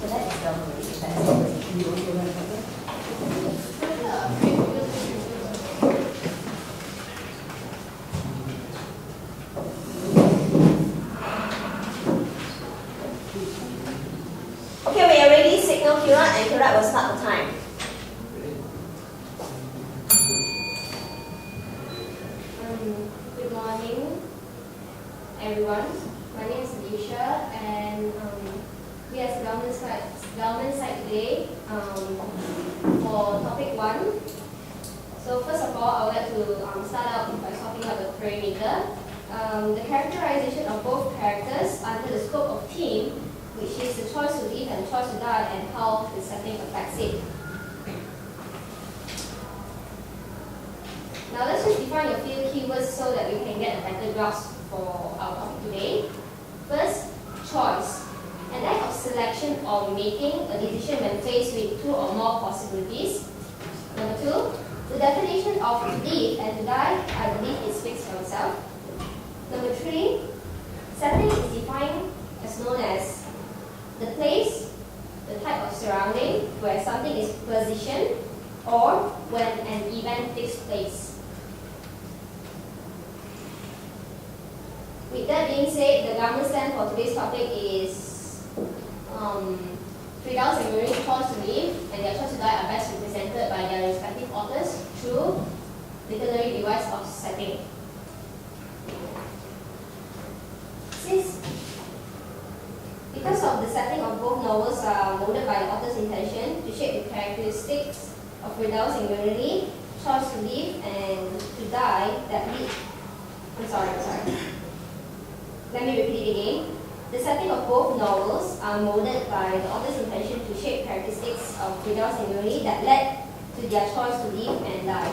So that is done already. That's okay, when you're ready, signal Kirat and Kirat will start the time. Good morning, everyone. My name is Alicia, and we are government side today for topic 1. So first of all, I would like to start out by talking about the parameter. The characterization of both characters under the scope of theme, which is the choice to live and the choice to die, and how the setting affects it. Now let's just define a few keywords so that we can get a better grasp for our topic today. First, choice. An act of selection or making a decision when faced with 2 or more possibilities. Number 2, the definition of to live and to die, I believe it speaks for itself. Number 3, setting is defined as known as the place, the type of surrounding where something is positioned, or when an event takes place. With that being said, the government stand for today's topic is Firdaus and Murray's choice to live and their choice to die are best represented by their respective authors through literary device of setting. Because of the setting of both novels are molded by the author's intention to shape the characteristics of Firdaus and Murray, choice to live and to die that lead. I'm sorry. Let me repeat it again. The setting of both novels are molded by the author's intention to shape characteristics of Firdaus and Murray that led to their choice to live and die.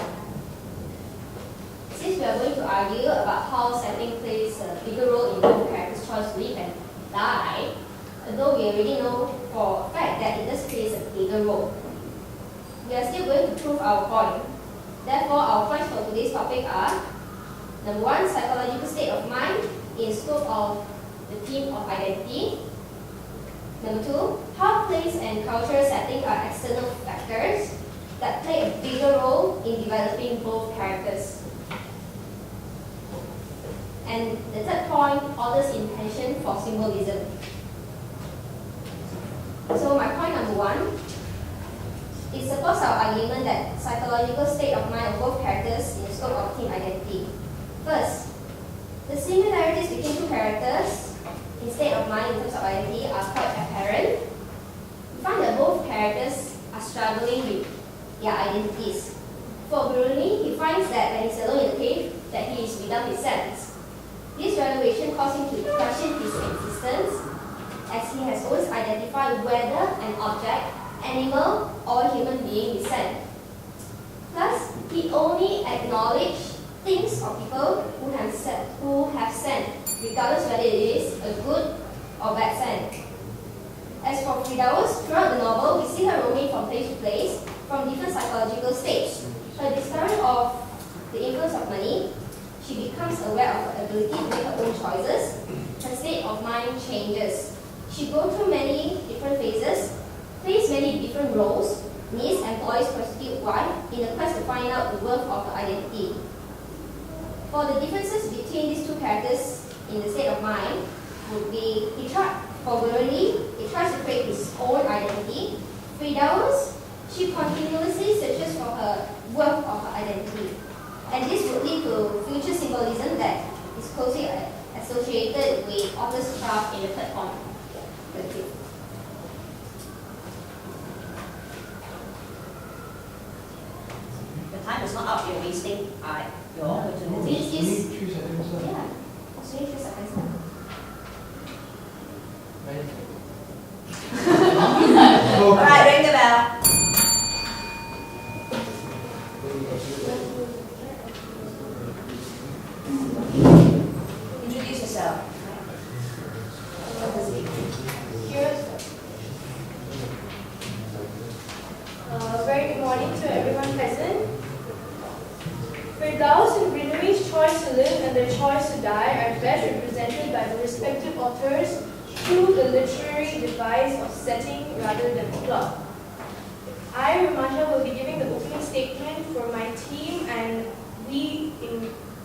Since we are going to argue about how setting plays a bigger role in both characters' choice to live and die, although we already know for a fact that it does play a bigger role, we are still going to prove our point. Therefore, our points for today's topic are: number 1, psychological state of mind in scope of the theme of identity. Number 2, how place and cultural setting are external factors that play a bigger role in developing both characters. And the third point, author's intention for symbolism. So my point number 1, it supports our argument that psychological state of mind of both characters in the scope of theme identity. First, the similarities between 2 characters in state of mind in terms of identity are quite apparent. We find that both characters are struggling with their identities. For Bruni, he finds that when he's alone in the cave, that he is without his sense. This revelation caused him to question his existence, as he has always identified whether an object, animal, or human being is sent. Plus, he only acknowledged things or people who have sent, regardless whether it is a good or bad sent. As for Firdaus, throughout the novel, we see her roaming from place to place, from different psychological states. Her discovery of the influence of money, she becomes aware of her ability to make her own choices. Her state of mind changes. She goes through many different phases, plays many different roles, meets, employs, prostitute, wife, in a quest to find out the worth of her identity. For the differences between these 2 characters in the state of mind would be, for Verily, he tries to create his own identity. Firdaus, she continuously searches for her worth of her identity. And this would lead to future symbolism that is closely associated with author's craft in the third point. Thank you. the time is not up. You're wasting your opportunity. This is, 3 seconds. yeah, it's only 3 seconds now. Alright, ring the bell. Introduce yourself. Very good morning to everyone present. Firdaus and Brinoi's choice to live and their choice to die are best represented by the respective authors through the literary device of setting rather than plot. I, Ramasha, will be giving the opening statement for my team, and we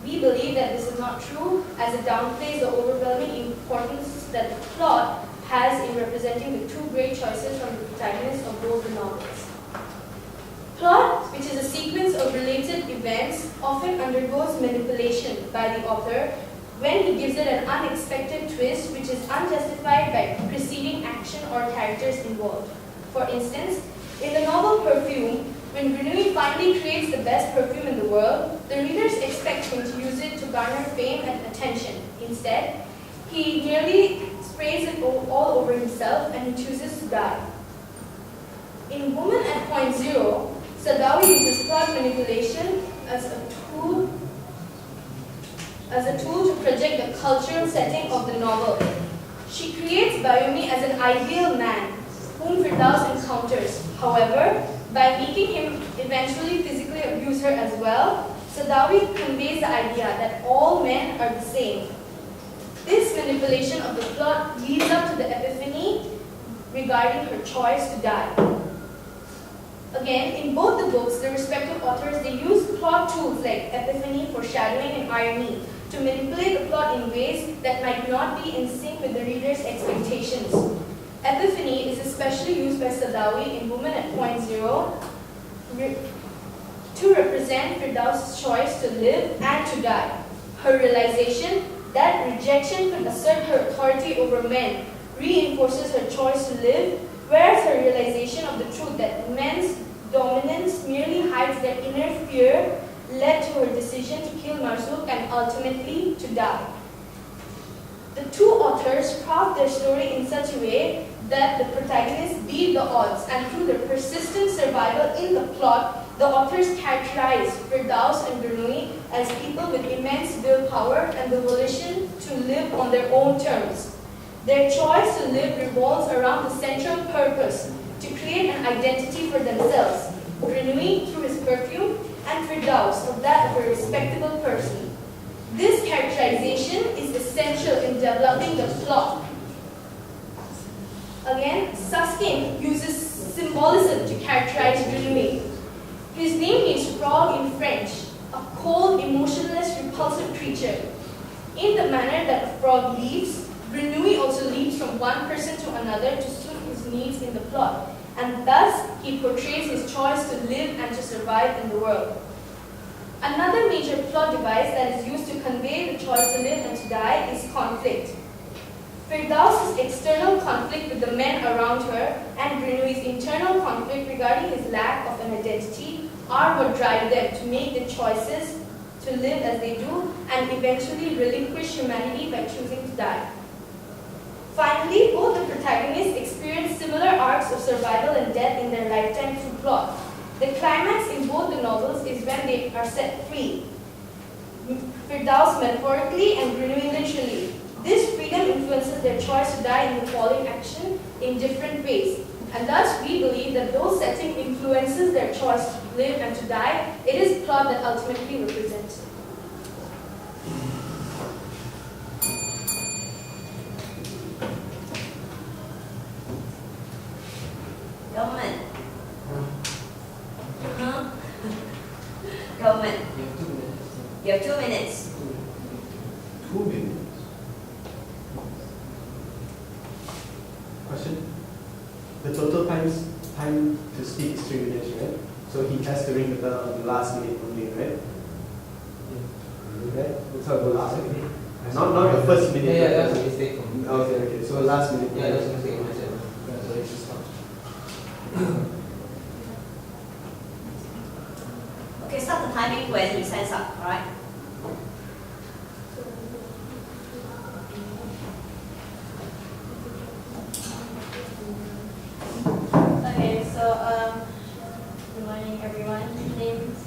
believe that this is not true, as it downplays the overwhelming importance that the plot has in representing the two great choices from the protagonists of both the novels. Plot, which is a sequence of related events, often undergoes manipulation by the author when he gives it an unexpected twist which is unjustified by preceding action or characters involved. For instance, in the novel Perfume, when Grenouille finally creates the best perfume in the world, the readers expect him to use it to garner fame and attention. Instead, he merely sprays it all over himself and he chooses to die. In Woman at Point Zero, Sadawi uses plot manipulation as a tool to project the cultural setting of the novel. She creates Bayoumi as an ideal man whom Firdaus encounters. However, by making him eventually physically abuse her as well, Sadawi conveys the idea that all men are the same. This manipulation of the plot leads up to the epiphany regarding her choice to die. Again, in both the books, the respective authors, they use plot tools like epiphany, foreshadowing, and irony to manipulate the plot in ways that might not be in sync with the reader's expectations. Epiphany is especially used by Sadawi in Woman at Point Zero to represent Firdaus' choice to live and to die. Her realization that rejection could assert her authority over men reinforces her choice to live, whereas her realization of the truth that men's dominance merely hides their inner fear led to her decision to kill Marzouk and ultimately to die. The two authors craft their story in such a way that the protagonists beat the odds, and through their persistent survival in the plot, the authors characterize Firdaus and Grenouille as people with immense willpower and the volition to live on their own terms. Their choice to live revolves around the central purpose, to create an identity for themselves, Grenouille through his perfume, and Firdaus of that of a respectable person. This characterization is essential in developing the plot. Again, Susskind uses symbolism to characterize Grenouille. His name means frog in French, a cold, emotionless, repulsive creature. In the manner that a frog leaps, Grenouille also leaps from one person to another to suit his needs in the plot, and thus he portrays his choice to live and to survive in the world. Another major plot device that is used to convey the choice to live and to die is conflict. Firdaus' external conflict with the men around her and Grenouille's internal conflict regarding his lack of an identity are what drive them to make the choices to live as they do and eventually relinquish humanity by choosing to die. Finally, both the protagonists experience similar arcs of survival and death in their lifetime through plot. The climax in both the novels is when they are set free, Firdaus metaphorically and Grenouille literally. This freedom influences their choice to die in the following action in different ways. And thus, we believe that though setting influences their choice to live and to die, it is plot that ultimately represents it. Government. Government. You have 2 minutes. 2 minutes. Question? The total time to speak is 3 minutes, right? So he has to ring the bell on the last minute only, right? Right? So the last minute. Not the first minute. Yeah, that was a mistake from me. Okay. So last minute. Yeah, that was a mistake on my side. So it's just stop. Okay, start the timing when he stands up, alright? Okay, so good morning everyone. My name is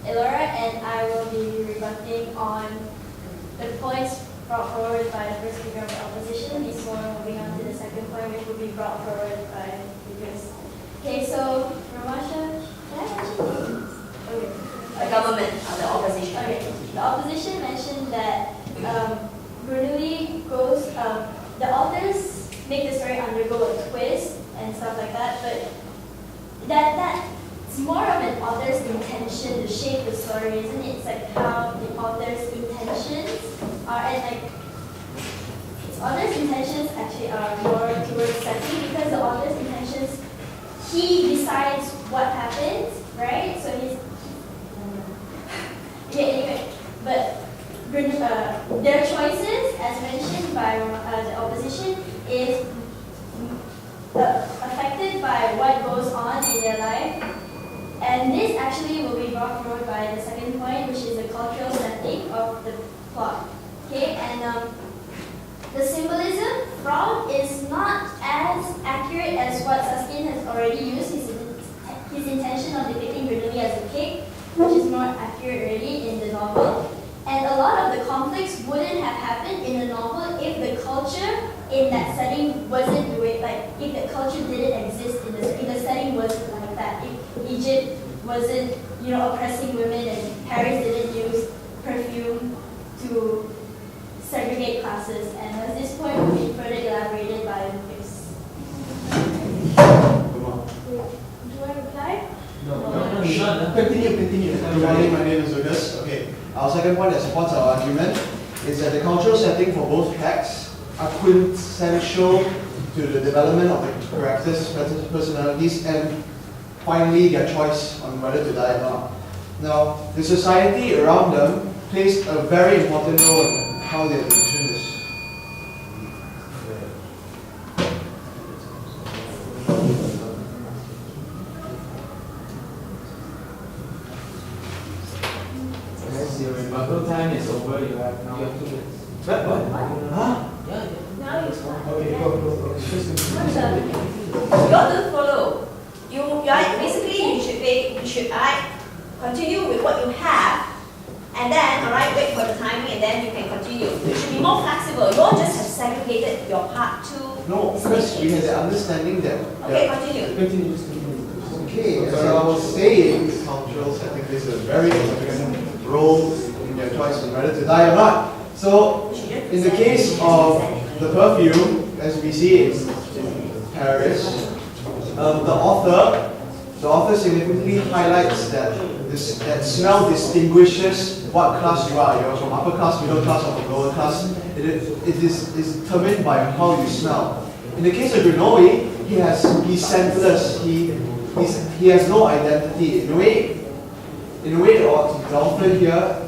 Elora and I will be rebutting on the points brought forward by the first speaker of the opposition before moving on to the second point which will be brought forward by speakers. Okay, so Ramasha, can I mention names? Okay. The government or the opposition. Okay, the opposition mentioned that Grenouille goes, the authors that's more of an author's intention to shape the story, isn't it? It's like how the author's intentions are, and like the author's intentions actually are more towards setting, because the author's intentions, he decides what happens, right? So he's anyway, but their choices, as mentioned by the opposition, is affected by what goes on in their life. And this actually will be brought forward by the second point, which is the cultural setting of the plot. Okay, and the symbolism from is not as accurate as what Suskin has already used his intention of depicting Bernoulli as a pig, which is more accurate already in the novel. And a lot of the conflicts wouldn't have happened in the novel if the culture in that setting wasn't the way, like if the culture didn't exist in the setting wasn't like that. If Egypt wasn't, oppressing women, and Paris didn't use perfume to segregate classes. And as this point will be further elaborated by Lucas. Do I reply? No. Continue. Good morning, my name is Lucas. Okay, our second point that supports our argument is that the cultural setting for both texts are quintessential to the development of the characters' personalities, and finally their choice on whether to die or not. Now, the society around them plays a very important role in how their decision is. As your rebuttal time is over, you have 2 minutes. What? Huh? Yeah. Now it's fine. Okay, go. You got to follow. Basically you should continue with what you have, and then wait for the timing, and then you can continue. You should be more flexible. You don't just have segregated your part to. No, first we had the understanding that. Okay, continue. Continue. Okay, as I was saying, the cultural setting plays a very significant role in their choice on whether to die or not. So, in the case of the perfume, as we see in Paris, the author significantly highlights that that smell distinguishes what class you are. You're from upper class, middle class, or from lower class. It is determined by how you smell. In the case of Bernoulli, he's scentless. He has no identity. In a way, the author here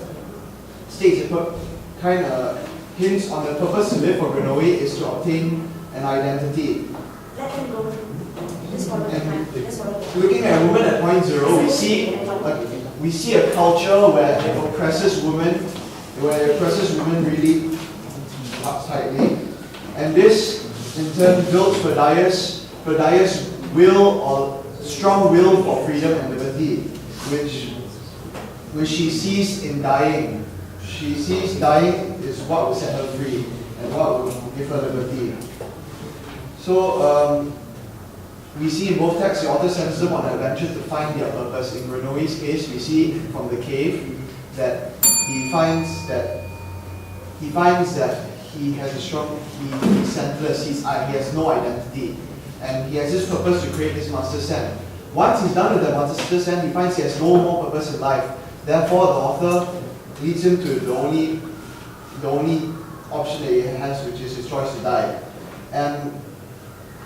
states kind of hints on the purpose to live for Bernoulli is to obtain an identity. Let them go. Just follow the time. Just follow the time. Looking at women at point zero, we see a culture where it oppresses women really tightly, and this in turn builds Perdaia's will or strong will for freedom and liberty, which she sees in dying. She sees dying is what will set her free and what will give her liberty. So we see in both texts the author sends them on an adventure to find their purpose. In Bernoulli's case, we see from the cave that he finds that he has a strong, he's scentless, he has no identity, and he has this purpose to create this master scent. Once he's done with the master scent, he finds he has no more purpose in life. Therefore, the author leads him to the only option that he has, which is his choice to die. And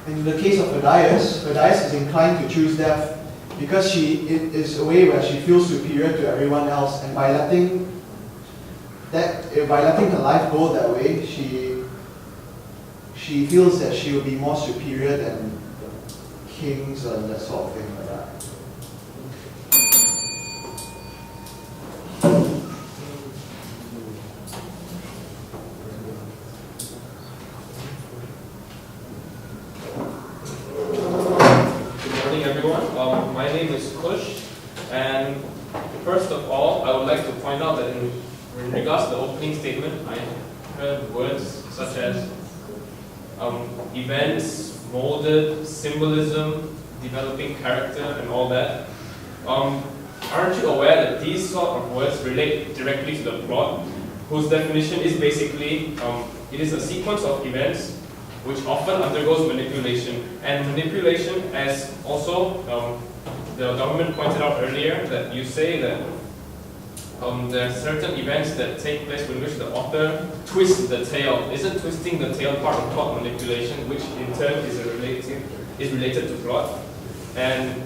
in the case of Perdaias is inclined to choose death because it is a way where she feels superior to everyone else, and by letting her life go that way, she feels that she will be more superior than kings and that sort of thing like that. Everyone, my name is Kush, and first of all, I would like to point out that in regards to the opening statement, I heard words such as events, molded, symbolism, developing character, and all that. Aren't you aware that these sort of words relate directly to the plot, whose definition is basically, it is a sequence of events which often undergoes manipulation. And manipulation, as also the government pointed out earlier, that you say that there are certain events that take place in which the author twists the tale. Isn't twisting the tale part of plot manipulation, which in turn is related to plot? And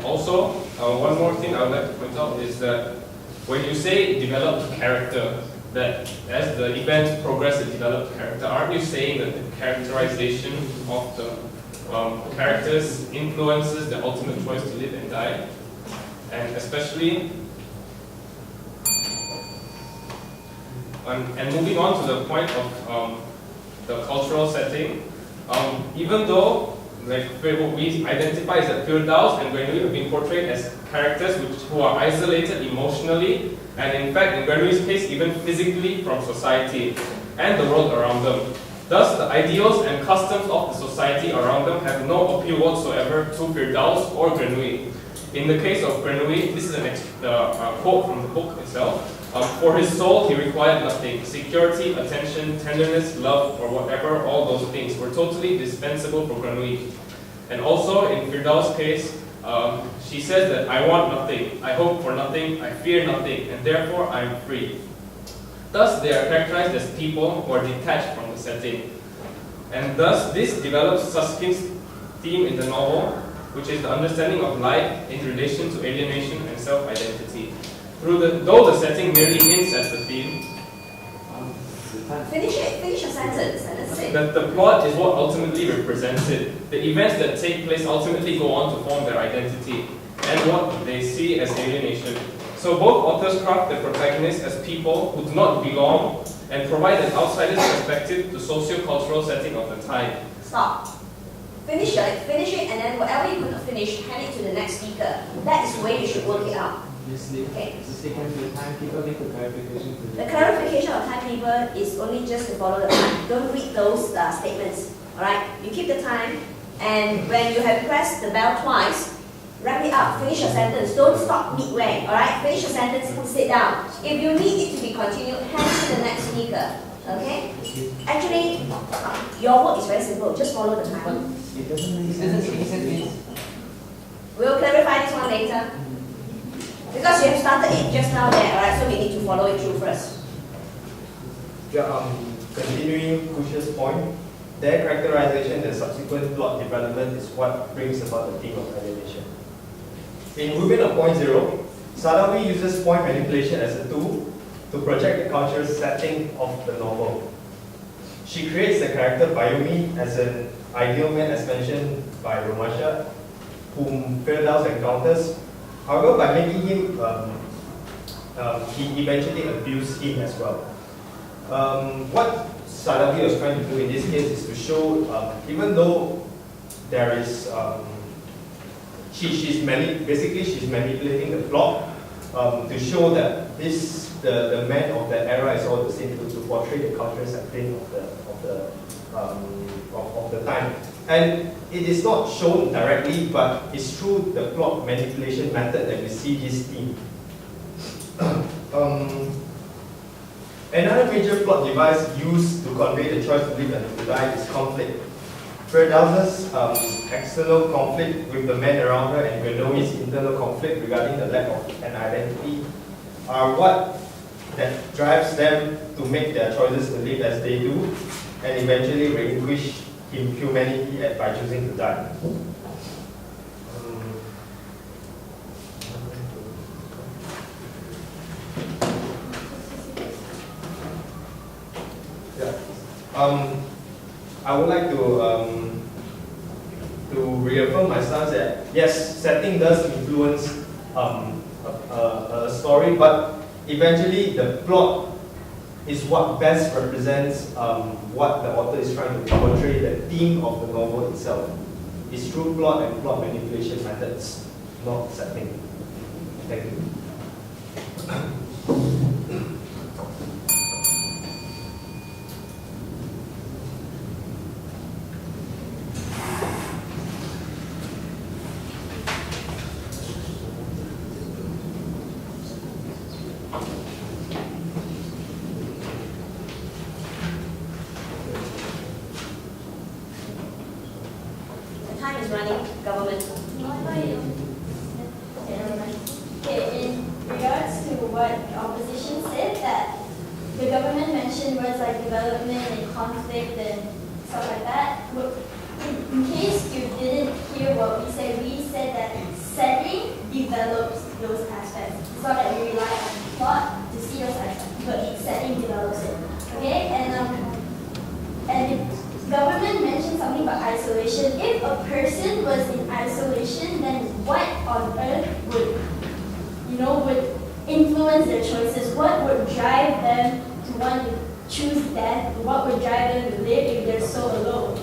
also, one more thing I would like to point out is that when you say developed character, that as the event progresses, developed character, aren't you saying that the characterization of the characters influences the ultimate choice to live and die? And especially, and moving on to the point of the cultural setting, even though like what we identify is that Firdaus and Granui have been portrayed as characters who are isolated emotionally, and in fact, in Granui's case, even physically from society and the world around them. Thus, the ideals and customs of the society around them have no appeal whatsoever to Firdaus or Granui. In the case of Granui, this is a quote from the book itself. For his soul, he required nothing. Security, attention, tenderness, love, or whatever, all those things were totally dispensable for Granui. And also, in Firdaus' case, she says that I want nothing, I hope for nothing, I fear nothing, and therefore I am free. Thus, they are characterized as people who are detached from the setting. And thus, this develops Susskind's theme in the novel, which is the understanding of life in relation to alienation and self-identity. Though the setting merely hints at the theme, Finish your sentence and let's say. that the plot is what ultimately represents it. The events that take place ultimately go on to form their identity and what they see as alienation. So both authors craft the protagonists as people who do not belong and provide an outsider's perspective to socio-cultural setting of the time. Stop. Finish it, and then whatever you couldn't finish, hand it to the next speaker. That is the way you should work it out. Okay. The timekeeper make a clarification to The clarification of timekeeper is only just to follow the time. Don't read those statements. Alright? You keep the time, and when you have pressed the bell twice, wrap it up, finish your sentence. Don't stop midway. Alright? Finish your sentence and sit down. If you need it to be continued, hand it to the next speaker. Okay? Actually, your work is very simple. Just follow the time. It doesn't make sense. We'll clarify this one later. Because you have started it just now there, alright? So we need to follow it through first. Yeah, continuing Kush's point, their characterization and subsequent plot development is what brings about the theme of alienation. In Women of Point Zero, Sadawi uses point manipulation as a tool to project the cultural setting of the novel. She creates the character Bayomi as an ideal man, as mentioned by Romasha, whom Firdaus encounters. However, by making him, he eventually abused him as well. What Sadawi was trying to do in this case is to show, even though there is, she's manipulating the plot to show that the men of that era is all the same, to portray the cultural setting of the time. And it is not shown directly, but it's through the plot manipulation method that we see this theme. Another major plot device used to convey the choice to live and to die is conflict. Firdaus's external conflict with the men around her and Granui's internal conflict regarding the lack of an identity are what that drives them to make their choices to live as they do and eventually relinquish humanity by choosing to die. I would like to reaffirm my stance that yes, setting does influence a story, but eventually the plot is what best represents what the author is trying to portray, the theme of the novel itself. It's through plot and plot manipulation methods, not setting. Thank you. time is running, government. Okay, never mind. Okay, in regards to what the opposition said, that the government mentioned words like development and conflict and stuff like that. Look, in case you didn't hear what we said that setting develops those aspects. It's not that we rely on plot to see those aspects, but setting develops it. Okay, and the government mentioned something about isolation. If a person was in isolation, then what on earth would influence their choices? What would drive them to want to choose death? What would drive them to live if they're so alone?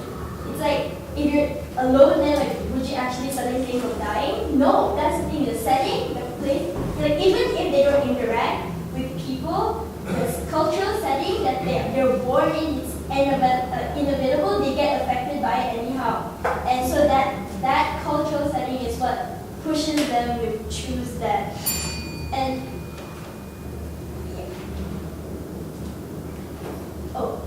It's like, if you're alone, then like, would you actually suddenly think of dying? No, that's the thing. The setting, the place, like even if they don't interact with people, the cultural setting that they're born in is inevitable. They get affected by it anyhow, and so that cultural setting is what pushes them to choose that. And yeah. Oh.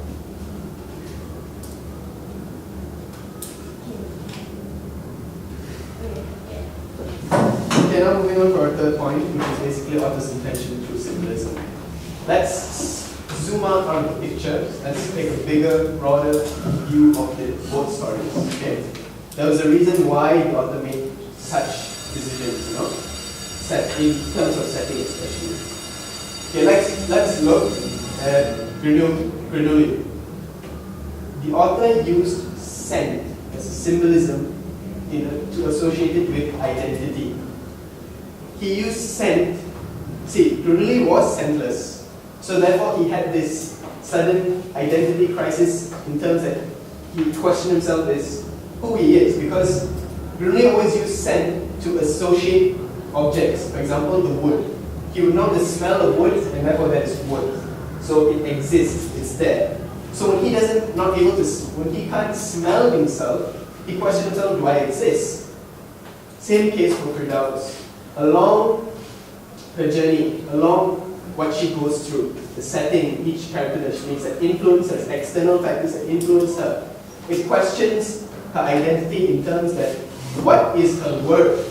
Okay, now moving on for our third point, which is basically author's intention through symbolism. Let's zoom out on the picture. Let's take a bigger, broader view of both stories. Okay, there was a reason why the author made such decisions, set in terms of setting especially. Okay, let's look at Bernoulli. The author used scent as a symbolism to associate it with identity. He used scent. See, Bernoulli was scentless, so therefore he had this sudden identity crisis in terms that he questioned himself as who he is, because Bernoulli always used scent to associate objects. For example, the wood. He would know the smell of wood, and therefore that is wood. So it exists, it's there. So when he can't smell himself, he questions himself, do I exist? Same case for Firdaus. Along her journey, along what she goes through, the setting, each character that she meets, that influences, external factors that influence her, it questions her identity in terms that what is her worth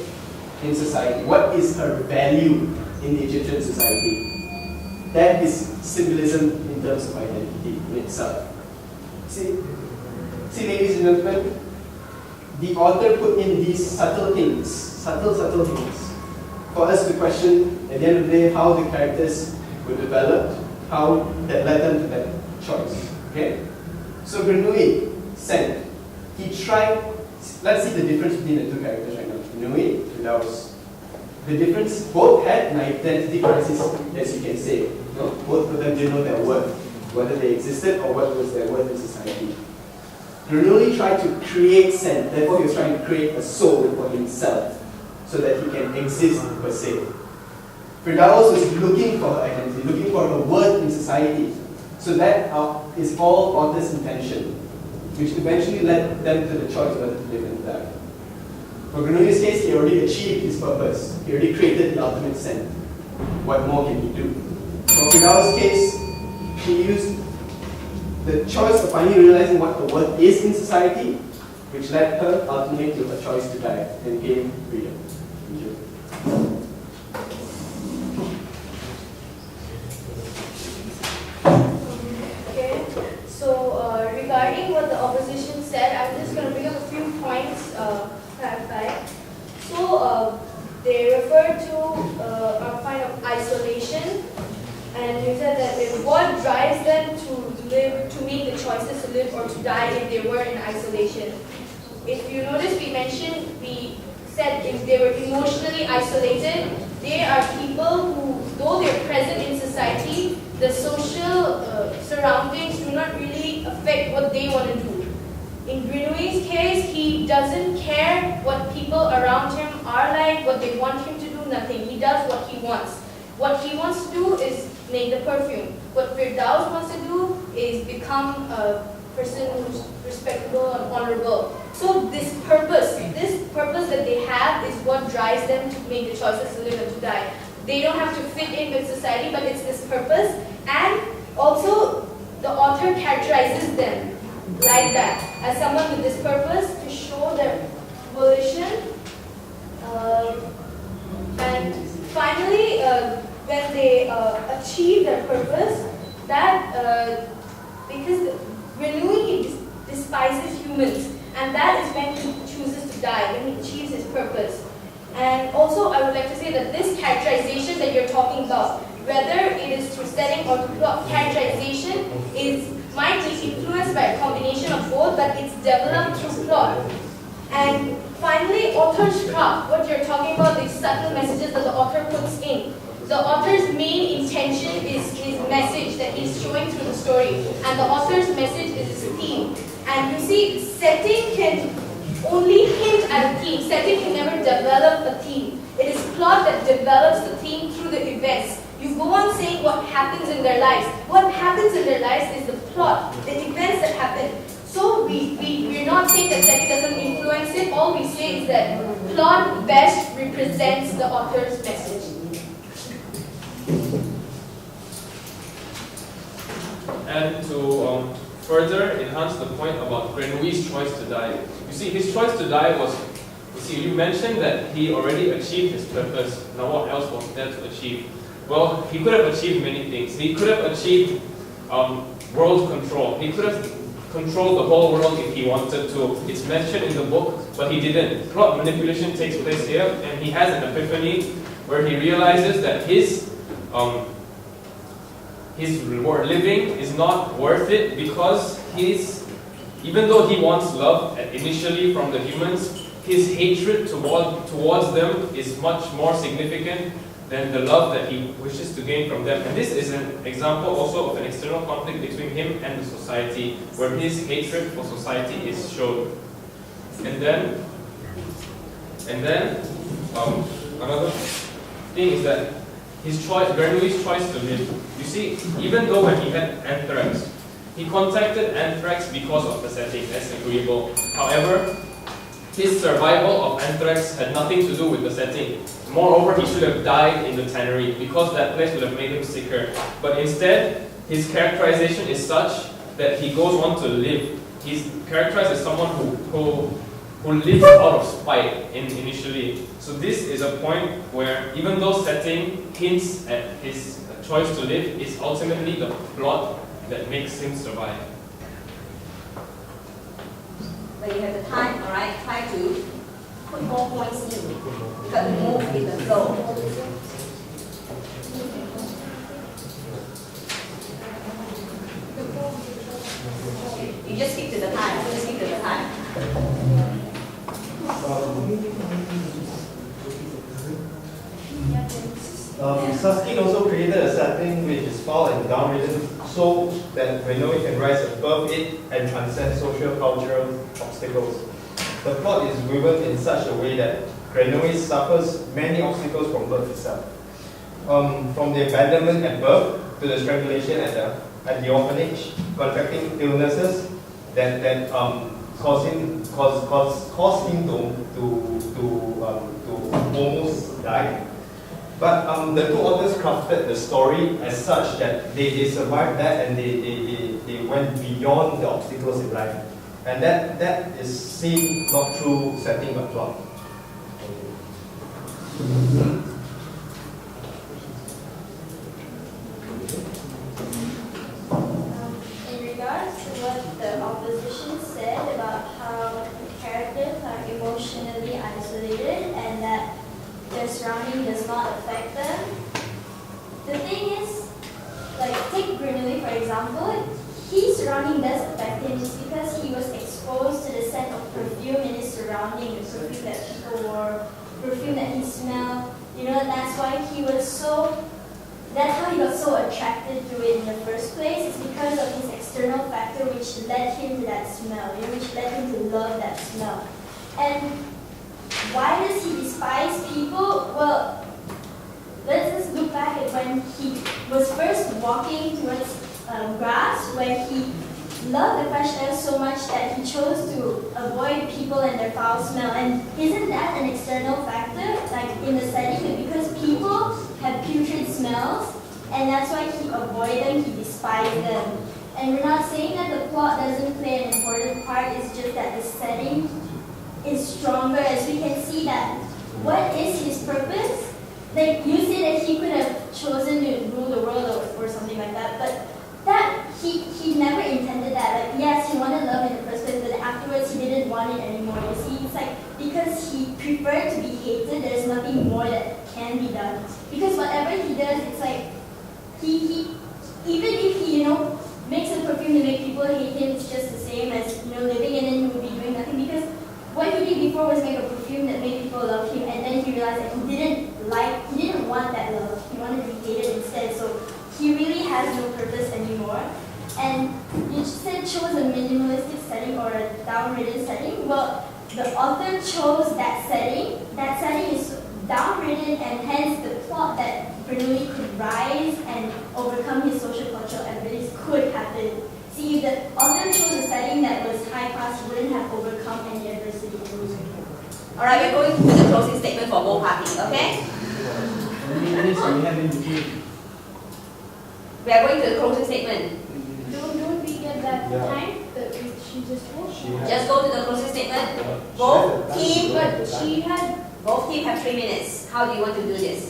in society? What is her value in the Egyptian society? That is symbolism in terms of identity in itself. See, ladies and gentlemen, the author put in these subtle things, for us to question at the end of the day how the characters were developed, how that led them to that choice. Okay? So Bernoulli said, he tried, let's see the difference between the two characters right now. Bernoulli, Firdaus. The difference, both had an identity crisis, as you can say. Both of them didn't know their worth, whether they existed or what was their worth in society. Bernoulli tried to create scent, therefore he was trying to create a soul for himself, so that he can exist per se. Firdaus was looking for her identity, looking for her worth in society. So that is all author's intention, which eventually led them to the choice whether to live and die. For Bernoulli's case, he already achieved his purpose. He already created the ultimate scent. What more can he do? For Firdaus' case, she used the choice of finally realizing what her worth is in society, which led her ultimately to her choice to die and gain freedom. Thank you. Okay, so regarding what the opposition said, I'm just going to bring up a few points clarified. So they referred to a kind of isolation, and they said that what drives them to live, to make the choices to live or to die if they were in isolation. If you notice, we said if they were emotionally isolated, they are people who, though they're present in society, the social surroundings do not really affect what they want to do. In Bernoulli's case, he doesn't care what people around him are like, what they want him to do, nothing. He does what he wants. What he wants to do is make the perfume. What Firdaus wants to do is become a person who's respectable and honorable. So this purpose that they have is what drives them to make the choices to live and to die. They don't have to fit in with society, but it's this purpose. And also, the author characterizes them like that, as someone with this purpose to show them volition. And finally, when they achieve their purpose, that because Renui he despises humans, and that is when he chooses to die, when he achieves his purpose. And also, I would like to say that this characterization that you're talking about, whether it is through setting or through plot, characterization might be influenced by a combination of both, but it's developed through plot. And finally, author's craft, what you're talking about, these subtle messages that the author puts in. The author's main intention is his message that he's showing through the story, and the author's message is his theme. And you see, setting can only hint at a theme. Setting can never develop a theme. It is plot that develops the theme through the events. You go on saying what happens in their lives. What happens in their lives is the plot, the events that happen. So we're not saying that setting doesn't influence it. All we say is that plot best represents the author's message. And to further enhance the point about Grenui's choice to die. You see, his choice to die was, you mentioned that he already achieved his purpose. Now what else was there to achieve? Well, he could have achieved many things. He could have achieved world control. He could have controlled the whole world if he wanted to. It's mentioned in the book, but he didn't. Plot manipulation takes place here, and he has an epiphany where he realizes that his living is not worth it because even though he wants love initially from the humans, his hatred towards them is much more significant than the love that he wishes to gain from them. And this is an example also of an external conflict between him and the society, where his hatred for society is shown. And then another thing is that Bernoulli's choice to live. You see, even though when he had anthrax, he contacted anthrax because of the setting, that's agreeable. However, his survival of anthrax had nothing to do with the setting. Moreover, he should have died in the tannery because that place would have made him sicker. But instead, his characterization is such that he goes on to live. He's characterized as someone who lives out of spite initially. So this is a point where even though setting hints at his choice to live, it's ultimately the plot that makes him survive. When you have the time, all right, try to put more points in. You got to move with the flow. You just stick to the time. Just stick to the time. Susskind also created a setting which is foul and downridden so that Renoi can rise above it and transcend social cultural obstacles. The plot is woven in such a way that Renoi suffers many obstacles from birth itself. From the abandonment at birth to the strangulation at the orphanage, contracting illnesses that cause him to almost die. But the two authors crafted the story as such that they survived that and they went beyond the obstacles in life. And that is seen not through setting but plot. In regards to what the opposition said about how characters are emotionally isolated and that their surrounding does not affect them, the thing is, like take Bernoulli for example, his surrounding does affect him just because he was exposed to the scent of perfume in his surrounding, the perfume that people wore, perfume that he smelled. That's how he got so attracted to it in the first place. It's because of his external factor which led him to that smell, which led him to love that smell. And why does he despise people? Well, let's just look back at when he was first walking towards grass, when he loved the fresh air so much that he chose to avoid people and their foul smell. And isn't that an external factor, like in the setting? Because people have putrid smells, and that's why he avoided them, he despised them. And we're not saying that the plot doesn't play an important part, it's just that the setting is stronger, as we can see that what is his purpose? Like you say that he could have chosen to rule the world or something like that, but that he never intended that. Like yes, he wanted love in the first place, but afterwards he didn't want it anymore. You see, it's like because he preferred to be hated, there's nothing more that can be done. Because whatever he does, it's like he even if he makes a perfume to make people hate him, it's just the same as living and then he would be doing nothing. Because what he did before was make a perfume that made people love him, and then he realized that he didn't want that love. He wanted to be hated instead. So he really has no purpose anymore. And you said chose a minimalistic setting or a downridden setting. Well, the author chose that setting. That setting is downridden, and hence the plot that Bernoulli could rise and overcome his social cultural abilities could happen. See, if the author chose a setting that was high class, he wouldn't have overcome any adversity. Alright, we're going to the closing statement for both parties, okay? How many minutes do we have in between? We are going to the closing statement. Don't we get that Yeah. time that she just told? Just go to the closing statement. Both team have 3 minutes. How do you want to do this?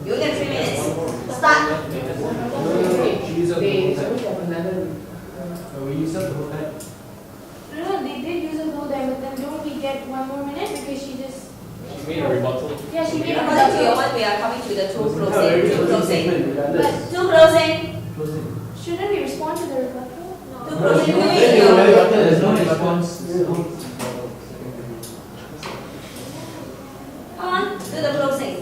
You only have 3 minutes. Start. She's okay. We use up the whole time. No, they did use a whole time, but then don't we get 1 more minute because she just. She made a rebuttal. Yeah, she made a According to your rebuttal. one, we are coming to the two No, closing. already Two closing closing. statement, regardless. Two closing. Closing. Shouldn't we respond to the rebuttal? Two No, closing. she Do wants it. to know whether There's no response. Come on, do the closing.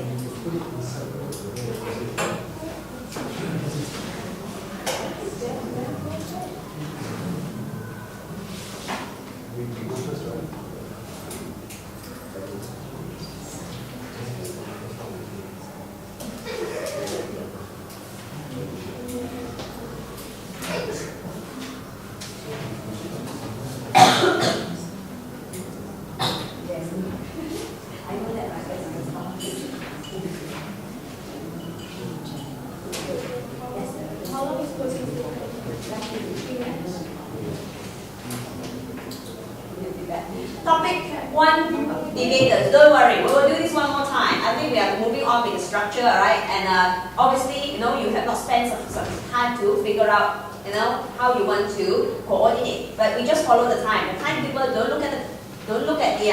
I know that, right? How long is closing? Topic 1, debaters. Don't worry, we will do this one more time. I think we are moving on with the structure, alright? And obviously, you have not spent some time to figure out, how you want to coordinate. But we just follow the time. The timetable, don't look at the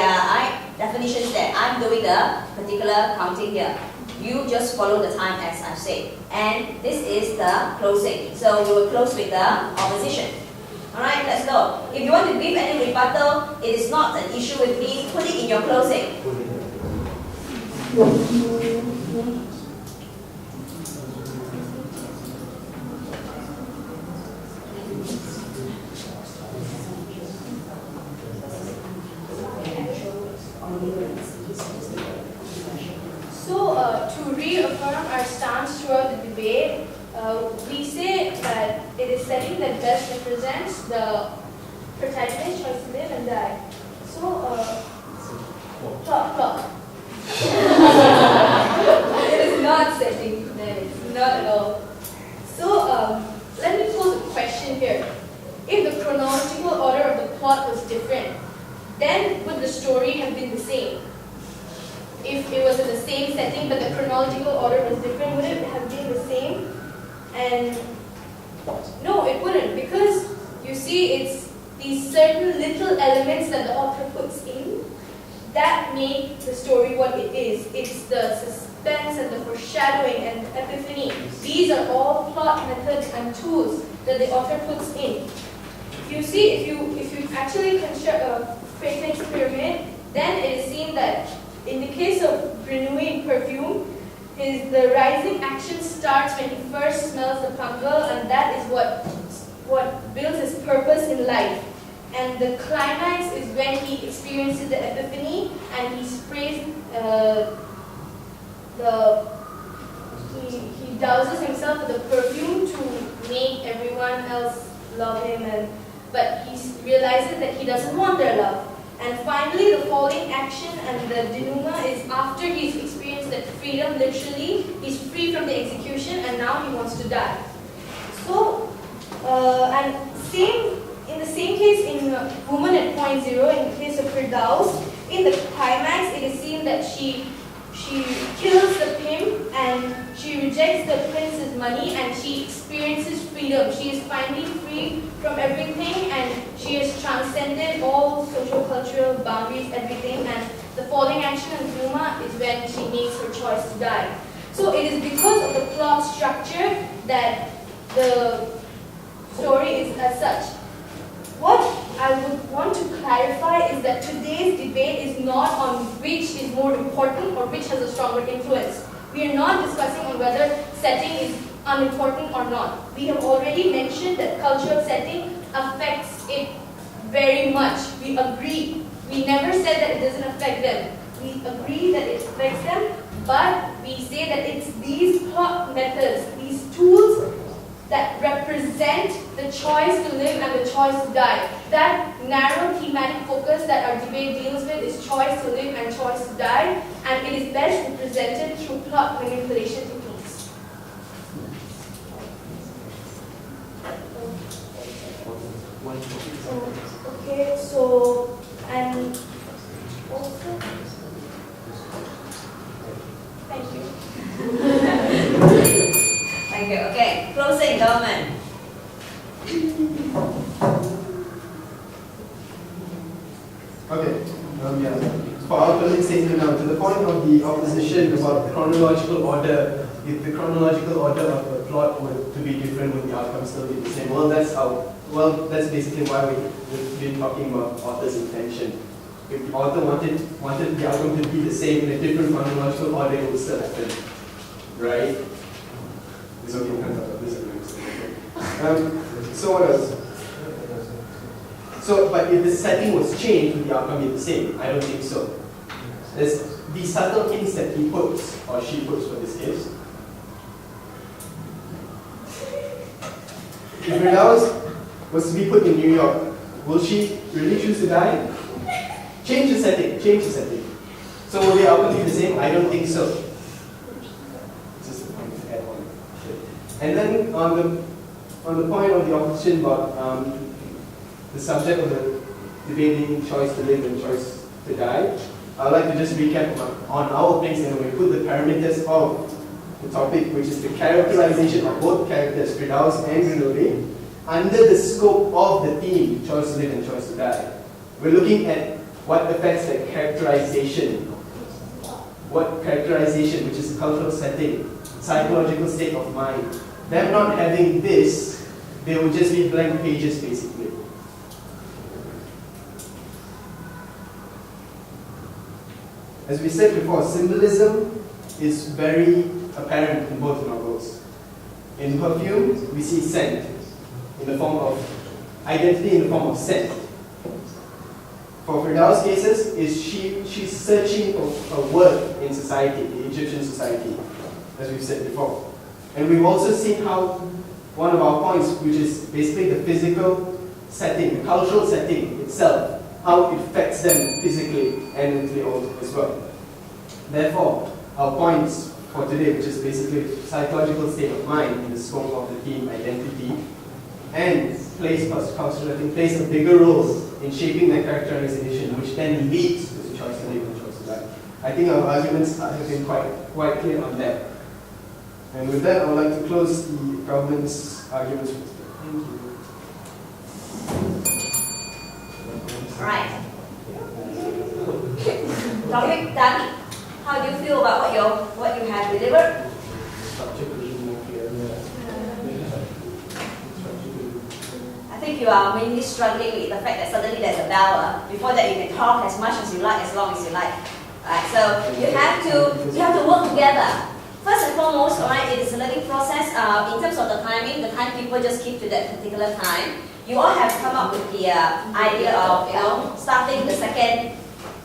definitions there. I'm doing the particular counting here. You just follow the time as I've said. And this is the closing. So we will close with the opposition. Alright, let's go. If you want to give any rebuttal, it is not an issue with me. Put it in your closing. So, to reaffirm our stance throughout the debate, we say that it is setting that best represents the protagonist, choice to live and die. So, plot. It is not setting, that is not at all. So, let me pose a question here. If the chronological order of the plot was different, then would the story have been the same? If it was in the same setting but the chronological order was different, would it have been the same? And no, it wouldn't, because you see, it's these certain little elements that the author puts in that make the story what it is. It's the suspense and the foreshadowing and epiphany. These are all plot methods and tools that the author puts in. You see, if you actually construct a Phaeton pyramid, then it is seen that in the case of Bernoulli in Perfume, the rising action starts when he first smells the pungal, and that is what builds his purpose in life. And the climax is when he experiences the epiphany and he sprays he douses himself with the perfume to make everyone else love him, but he realizes that he doesn't want their love. And finally, the falling action and the denouement is after he's experienced that freedom, literally, he's free from the execution and now he wants to die. So, and same in the same case in Woman at Point Zero, in the case of Firdaus, in the climax, it is seen that she kills the pimp and she rejects the prince's money and she experiences freedom. She is finally free from everything and she has transcended all socio-cultural boundaries, everything, and the falling action in Zuma is when she makes her choice to die. So it is because of the plot structure that the story is as such. What I would want to clarify is that today's debate is not on which is more important or which has a stronger influence. We are not discussing on whether setting is unimportant or not. We have already mentioned that cultural setting affects it very much. We agree. We never said that it doesn't affect them. We agree that it affects them, but we say that it's these plot methods, these tools that represent the choice to live and the choice to die. That narrow thematic focus that our debate deals with is choice to live and choice to die, and it is best represented through plot manipulation techniques. Okay, so, and also, thank you. Thank you. Okay, closing government. Okay, for our closing statement now, to the point of the opposition about the chronological order, if the chronological order of the plot were to be different, would the outcome still be the same? Well, that's basically why we've been talking about author's intention. If the author wanted the outcome to be the same in a different chronological order, it would still happen, right? It's okay, we can't talk about this again. So what else? So, but if the setting was changed, would the outcome be the same? I don't think so. There's these subtle hints that he puts, or she puts for this case. If Firdaus was to be put in New York, will she really choose to die? Change the setting. So will the outcome be the same? I don't think so. Just a point to add on. And then on the point of the opposition about the subject of the debating choice to live and choice to die, I'd like to just recap on our things and we put the parameters of the topic, which is the characterization of both characters, Firdaus and Rinode, under the scope of the theme, choice to live and choice to die. We're looking at what affects the characterization. What characterization, which is a cultural setting, psychological state of mind. Them not having this, they would just be blank pages basically. As we said before, symbolism is very apparent in both novels. In Perfume, we see scent in the form of identity, in the form of scent. For Firdaus' cases, she's searching for a word in society, the Egyptian society, as we've said before. And we've also seen how one of our points, which is basically the physical setting, the cultural setting itself, how it affects them physically and mentally as well. Therefore, our points for today, which is basically psychological state of mind in the scope of the theme identity, and plays a bigger role in shaping their characterization, which then leads to the choice to live and choice to die. I think our arguments have been quite clear on that. And with that, I would like to close the government's arguments for today. Thank you. Alright. Topic done. How do you feel about what you have delivered? I think you are mainly struggling with the fact that suddenly there's a bell. Before that, you can talk as much as you like, as long as you like. Alright, so you have to work together. First and foremost, alright, it is a learning process. In terms of the timing, the timekeeper just keep to that particular time. You all have come up with the idea of starting the second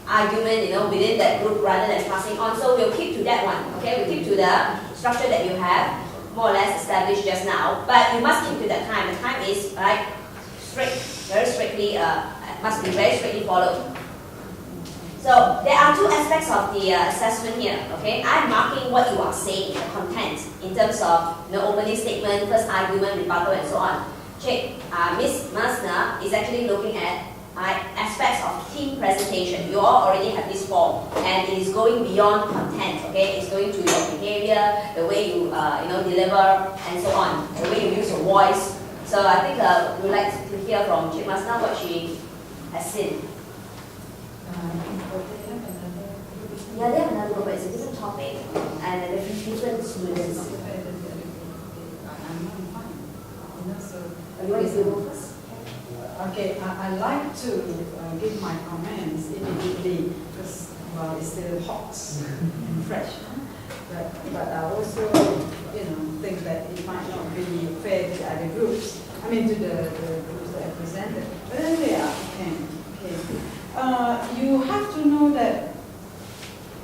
argument, within that group rather than passing on. So we'll keep to that one. Okay, we'll keep to the structure that you have more or less established just now. But you must keep to that time. The time is very strictly must be very strictly followed. So there are two aspects of the assessment here. Okay, I'm marking what you are saying, the content, in terms of opening statement, first argument, rebuttal, and so on. Miss Masna is actually looking at aspects of team presentation. You all already have this form, and it is going beyond content. Okay, it's going to your behavior, the way you deliver, and so on, the way you use your voice. So I think we'd like to hear from Cik Masna what she has seen. Yeah, they have another group, but it's a different topic, and there are different students. You want to go first? Okay, I like to give my comments immediately because it's still hot and fresh. But I also, think that it might not be fair to the other groups. I mean, to the groups that are presented. But anyway, okay. You have to know that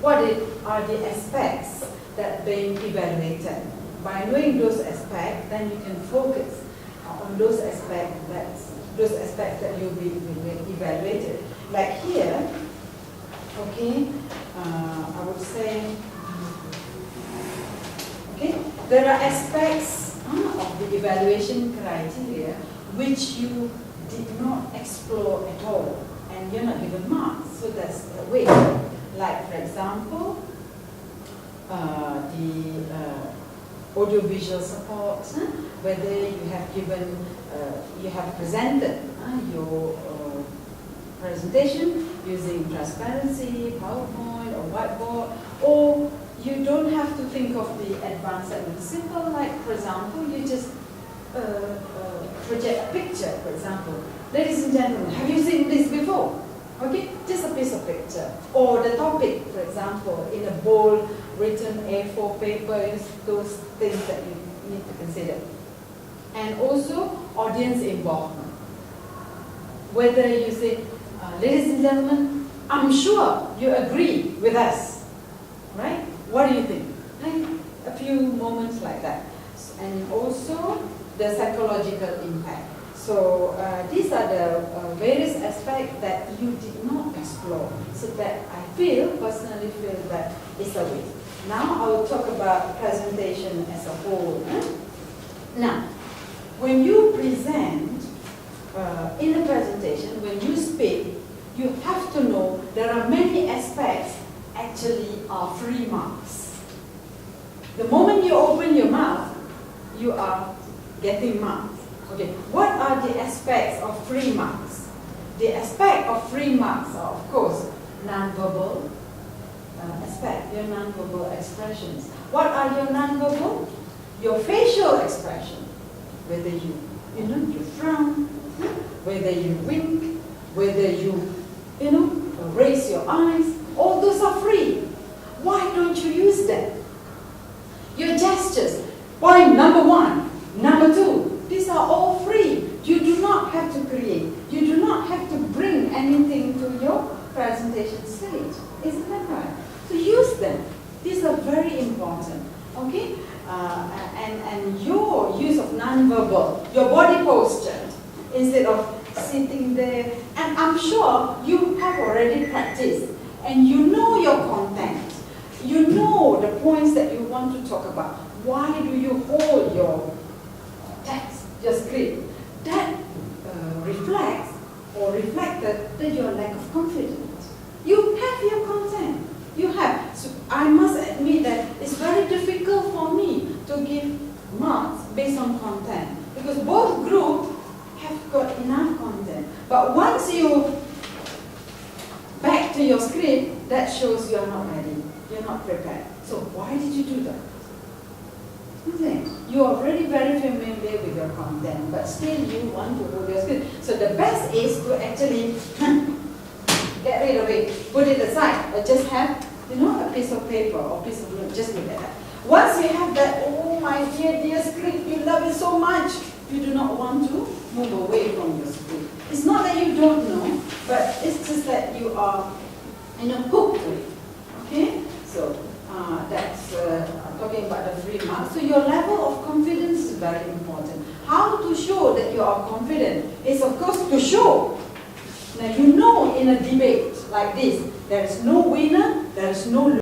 what are the aspects that being evaluated. By knowing those aspects, then you can focus on those aspects that you'll be evaluated. Like here, okay, I would say, okay, there are aspects of the evaluation criteria which you did not explore at all, and you're not given marks. So that's the way. Like, for example, the audiovisual support, whether you have presented your presentation using transparency, PowerPoint or whiteboard, or you don't have to think of the advanced and simple, like for example, you just project a picture, for example. Ladies and gentlemen, have you seen this before? Okay, just a piece of picture. Or the topic, for example, in a bold written A4 paper, those things that you need to consider. And also, audience involvement. Whether you say, ladies and gentlemen, I'm sure you agree with us, right? What do you think? Like a few moments like that. And also, the psychological impact. So these are the various aspects that you did not explore. So that I personally feel that it's a waste. Now I will talk about presentation as a whole. Now, when you present in a presentation, when you speak, you have to know there are many aspects actually are free marks. The moment you open your mouth, you are getting marks. Okay, what are the aspects of free marks? The aspect of free marks are, of course, non-verbal aspect, your non-verbal expressions. What are your non-verbal? Your facial expression, whether you frown, whether you wink, whether you raise your eyes, all those are free. Why don't you use them? Your gestures, point number 1, number 2, these are all free. You do not have to create. You do not have to bring anything to your presentation stage. Isn't that right? So use them. These are very important. Okay? And your use of non-verbal, your body posture, instead of sitting there. And I'm sure you have already practiced. And you know your content. You know the points that you want to talk about. Why do you hold your text, your script? That reflects or reflected that your lack of confidence. You have your content. You have. So I must admit that it's very difficult for me to give marks based on content because both groups have got enough content. But once you back to your script, that shows you are not ready. You're not prepared. So why did you do that? You are already very familiar with your content, but still you want to hold your script. So the best is to actually get rid of it, put it aside, or just have a piece of paper or piece of note. Just look at that. Once you have that, oh my dear script, you love it so much, you do not want to move away from your script. It's not that you don't know, but it's just that you are hooked to it. Okay? So that's talking about the free marks. So your level of confidence is very important. How to show that you are confident is, of course, to show. Now in a debate like this, there is no winner, there is no loser.